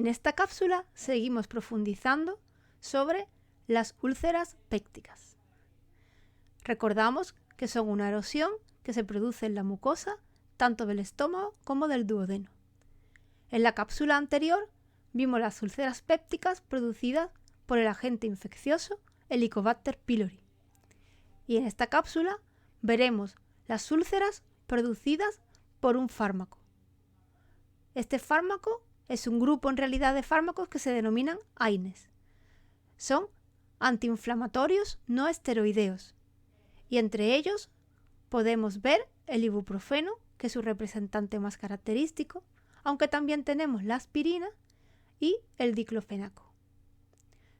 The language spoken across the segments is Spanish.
En esta cápsula seguimos profundizando sobre las úlceras pépticas. Recordamos que son una erosión que se produce en la mucosa tanto del estómago como del duodeno. En la cápsula anterior vimos las úlceras pépticas producidas por el agente infeccioso Helicobacter pylori. Y en esta cápsula veremos las úlceras producidas por un fármaco. Este fármaco es un grupo en realidad de fármacos que se denominan AINES. Son antiinflamatorios no esteroideos y entre ellos podemos ver el ibuprofeno, que es su representante más característico, aunque también tenemos la aspirina y el diclofenaco.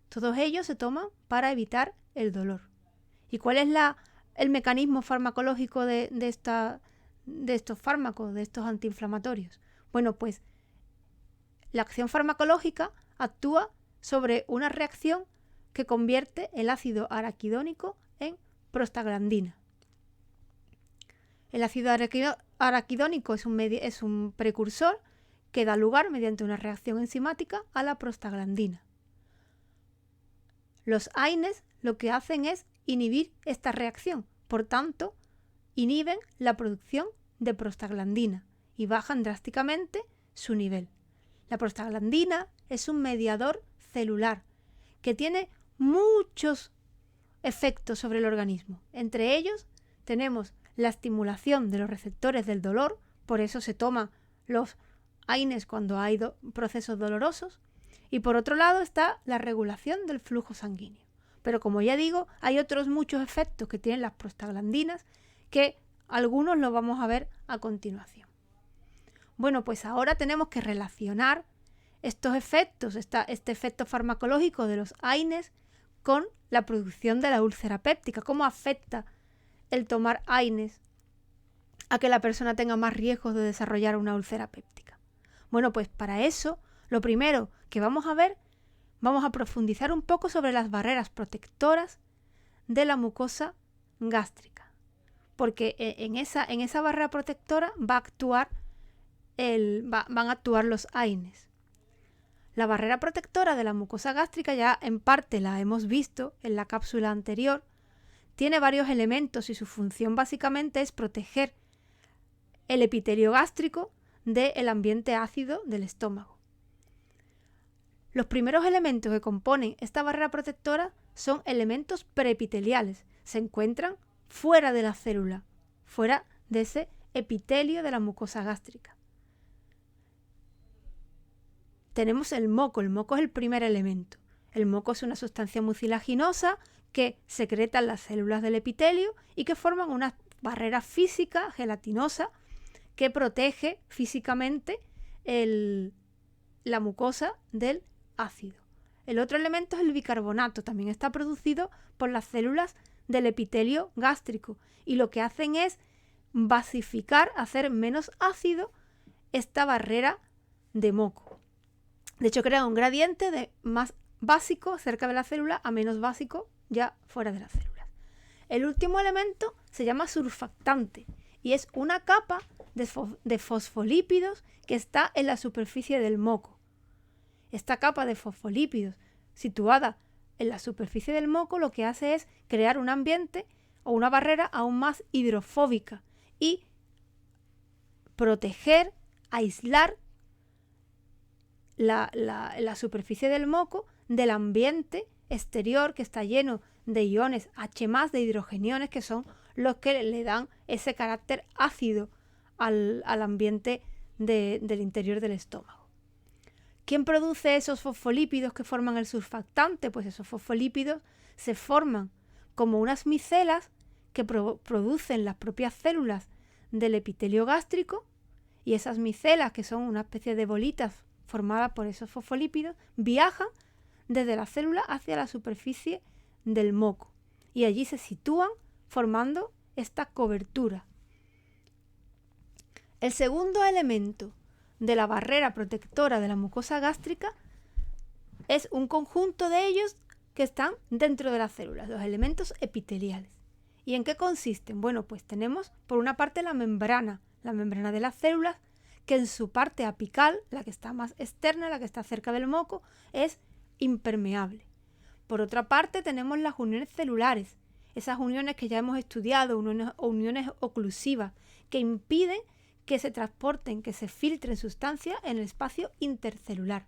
Todos ellos se toman para evitar el dolor. ¿Y cuál es el mecanismo farmacológico de estos fármacos, de estos antiinflamatorios? Bueno, pues la acción farmacológica actúa sobre una reacción que convierte el ácido araquidónico en prostaglandina. El ácido araquidónico es un precursor que da lugar, mediante una reacción enzimática, a la prostaglandina. Los AINES lo que hacen es inhibir esta reacción, por tanto, inhiben la producción de prostaglandina y bajan drásticamente su nivel. La prostaglandina es un mediador celular que tiene muchos efectos sobre el organismo. Entre ellos tenemos la estimulación de los receptores del dolor, por eso se toman los AINES cuando hay procesos dolorosos, y por otro lado está la regulación del flujo sanguíneo. Pero como ya digo, hay otros muchos efectos que tienen las prostaglandinas que algunos los vamos a ver a continuación. Bueno, pues ahora tenemos que relacionar estos efectos, este efecto farmacológico de los AINES con la producción de la úlcera péptica. ¿Cómo afecta el tomar AINES a que la persona tenga más riesgos de desarrollar una úlcera péptica? Bueno, pues para eso, lo primero que vamos a profundizar un poco sobre las barreras protectoras de la mucosa gástrica, porque en esa barrera protectora van a actuar los AINES. La barrera protectora de la mucosa gástrica ya en parte la hemos visto en la cápsula anterior. Tiene varios elementos y su función básicamente es proteger el epitelio gástrico del ambiente ácido del estómago. Los primeros elementos que componen esta barrera protectora son elementos preepiteliales. Se encuentran fuera de la célula, fuera de ese epitelio de la mucosa gástrica. Tenemos el moco. El moco es el primer elemento. El moco es una sustancia mucilaginosa que secretan las células del epitelio y que forman una barrera física gelatinosa que protege físicamente la mucosa del ácido. El otro elemento es el bicarbonato. También está producido por las células del epitelio gástrico y lo que hacen es basificar, hacer menos ácido esta barrera de moco. De hecho, crea un gradiente de más básico cerca de la célula a menos básico ya fuera de las células. El último elemento se llama surfactante y es una capa de fosfolípidos que está en la superficie del moco. Esta capa de fosfolípidos situada en la superficie del moco lo que hace es crear un ambiente o una barrera aún más hidrofóbica y proteger, aislar la superficie del moco del ambiente exterior que está lleno de iones H+, de hidrogeniones, que son los que le dan ese carácter ácido al ambiente del interior del estómago. ¿Quién produce esos fosfolípidos que forman el surfactante? Pues esos fosfolípidos se forman como unas micelas que producen las propias células del epitelio gástrico, y esas micelas, que son una especie de bolitas formadas por esos fosfolípidos, viajan desde la célula hacia la superficie del moco y allí se sitúan formando esta cobertura. El segundo elemento de la barrera protectora de la mucosa gástrica es un conjunto de ellos que están dentro de las células, los elementos epiteliales. ¿Y en qué consisten? Bueno, pues tenemos por una parte la membrana de las células, que en su parte apical, la que está más externa, la que está cerca del moco, es impermeable. Por otra parte, tenemos las uniones celulares, esas uniones que ya hemos estudiado, uniones oclusivas, que impiden que se transporten, que se filtren sustancias en el espacio intercelular.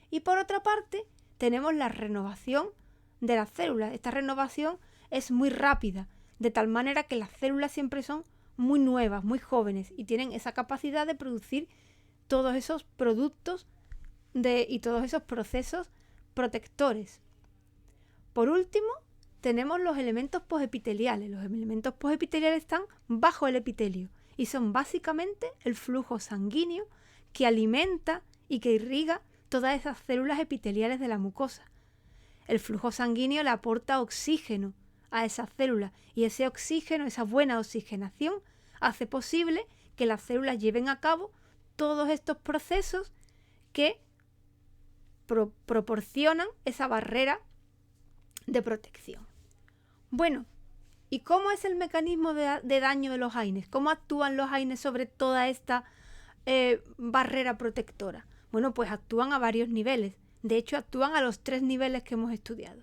Y por otra parte, tenemos la renovación de las células. Esta renovación es muy rápida, de tal manera que las células siempre son muy nuevas, muy jóvenes y tienen esa capacidad de producir todos esos productos y todos esos procesos protectores. Por último, tenemos los elementos posepiteliales. Los elementos posepiteliales están bajo el epitelio y son básicamente el flujo sanguíneo que alimenta y que irriga todas esas células epiteliales de la mucosa. El flujo sanguíneo le aporta oxígeno a esas células y ese oxígeno, esa buena oxigenación, hace posible que las células lleven a cabo todos estos procesos que proporcionan esa barrera de protección. Bueno, ¿y cómo es el mecanismo de daño de los AINES? ¿Cómo actúan los AINES sobre toda esta barrera protectora? Bueno, pues actúan a varios niveles. De hecho, actúan a los 3 niveles que hemos estudiado.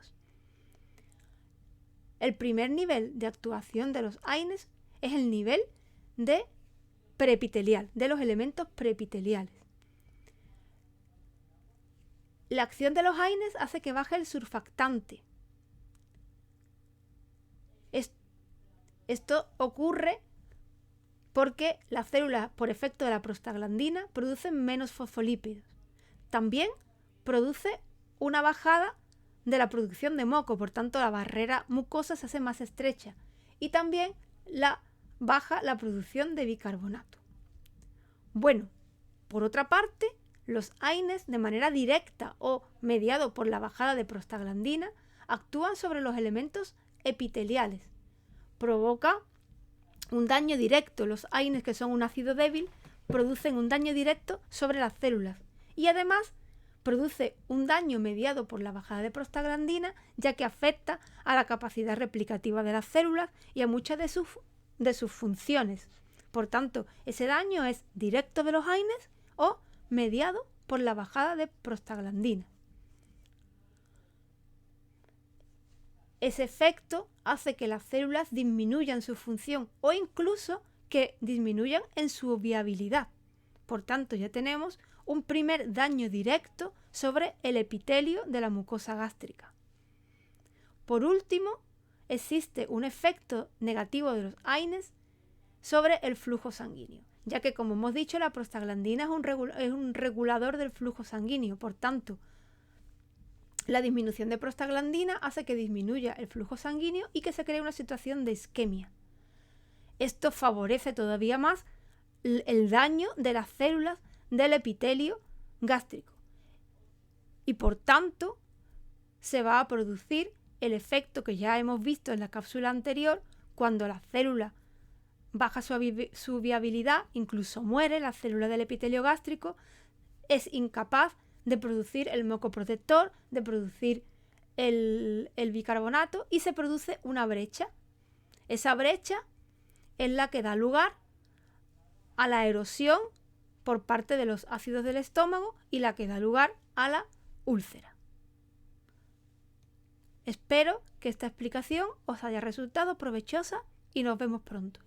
El primer nivel de actuación de los AINES es el nivel de preepitelial, de los elementos preepiteliales. La acción de los AINES hace que baje el surfactante. Esto ocurre porque las células, por efecto de la prostaglandina, producen menos fosfolípidos. También produce una bajada de la producción de moco, por tanto la barrera mucosa se hace más estrecha y también baja la producción de bicarbonato. Bueno, por otra parte, los AINES, de manera directa o mediado por la bajada de prostaglandina, actúan sobre los elementos epiteliales. Provoca un daño directo. Los AINES, que son un ácido débil, producen un daño directo sobre las células y además produce un daño mediado por la bajada de prostaglandina, ya que afecta a la capacidad replicativa de las células y a muchas de sus funciones. Por tanto, ese daño es directo de los AINES o mediado por la bajada de prostaglandina. Ese efecto hace que las células disminuyan su función o incluso que disminuyan en su viabilidad. Por tanto, ya tenemos un primer daño directo sobre el epitelio de la mucosa gástrica. Por último, existe un efecto negativo de los AINES sobre el flujo sanguíneo, ya que, como hemos dicho, la prostaglandina es un regulador del flujo sanguíneo. Por tanto, la disminución de prostaglandina hace que disminuya el flujo sanguíneo y que se cree una situación de isquemia. Esto favorece todavía más el daño de las células del epitelio gástrico y por tanto se va a producir el efecto que ya hemos visto en la cápsula anterior, cuando la célula baja su viabilidad, incluso muere, la célula del epitelio gástrico es incapaz de producir el moco protector, de producir el bicarbonato y se produce una brecha. Esa brecha es la que da lugar a la erosión por parte de los ácidos del estómago y la que da lugar a la úlcera. Espero que esta explicación os haya resultado provechosa y nos vemos pronto.